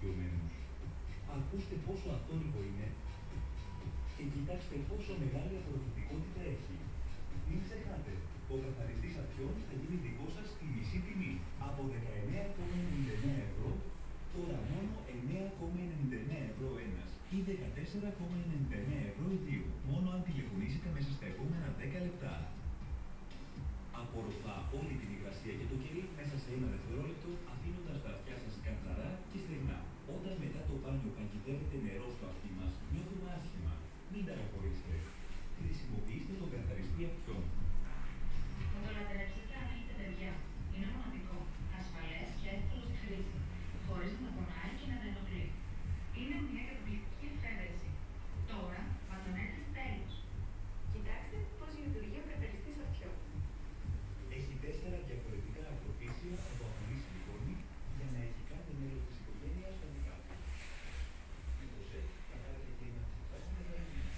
εξοικειωμένους. Ακούστε πόσο αθόρυβο είναι και κοιτάξτε πόσο μεγάλη απορροφητικότητα έχει. Μην ξεχνάτε, ο καθαριστής αυτιών θα γίνει δικό σας στη μισή τιμή. Από 19,99 ευρώ, τώρα μόνο 9,99 ευρώ ένας ή 14,99 ευρώ οι δύο. Μόνο αν τηλεφωνήσετε μέσα στα επόμενα 10 λεπτά. Απορροφά όλη την υγρασία και το κερί μέσα σε ένα δευτερόλεπτο, αφήνοντας τα αυτιά σας καθαρά και στεγνά. Όταν μετά το μπάνιο παγιδεύεται νερό στο αυτί μας, νιώθουμε άσχημα. Μην ταλαιπωρείστε. Χρησιμοποιήστε τον καθαριστή αυτιών. Θα το λατρέψετε αν έχετε παιδιά. Είναι μοναδικό, ασφαλές και εύκολο στη χρήση, χωρίς να πονάει και να τα ενοχλεί. Είναι μια καταπληκτική εφεύρεση. Τώρα ματωνέται τέλος. Κοιτάξτε πώς λειτουργεί ο καθαριστής αυτιών. Έχει 4 διαφορετικά ακροφύσια από αφανή σιλικόνη για να έχει κάθε μέλος της οικογένειας στο δικά του. Με το σετ θα πάρετε και ένα ξεχάσιμο δανείμιο.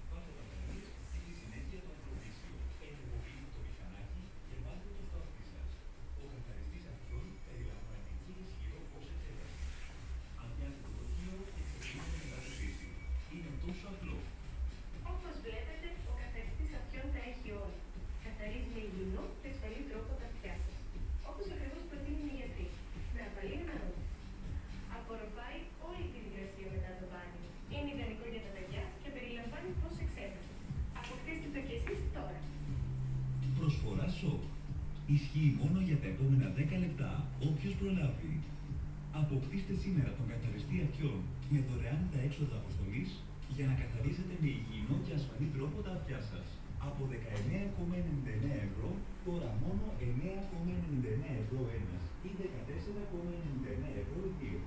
Πάτε τα δανείμια και στη συνέχεια το ακροφύσιο. Ενεργοποιείτε το μηχανάκι και βάλτε το στο αυτί σας. Ο καθαριστής αυτιών περιλαμβάνει και ισχυρό φως εξέταση. Αδειάστε το δοχείο και ξεκινήστε μετά το σύστημα. Είναι τόσο απλό. Όπως βλέπετε, ο καθαριστής αυτιών τα έχει όλα. Καθαρίζει με υγιεινό και ασφαλή τρόπο τα αυτιά σας. Όπως ακριβώς προτείνουν οι γιατροί. Με απαλή νερό. Απορροφάει όλη την υγρασία μετά το μπάνιο. Είναι ιδανικό για τα παιδιά και περιλαμβάνει φως εξέταση. Αποκτήστε το κι εσείς τώρα. Προσφορά σοκ. Ισχύει μόνο για τα επόμενα 10 λεπτά. Όποιος προλάβει. Αποκτήστε σήμερα τον καθαριστή αυτιών με δωρεάν τα έξοδα αποστολής για να καθαρίζετε με υγιεινό και ασφαλή τρόπο τα αυτιά σας. Από 19,99 ευρώ, τώρα μόνο 9,99 ευρώ ένας ή 14,99 ευρώ οι δύο.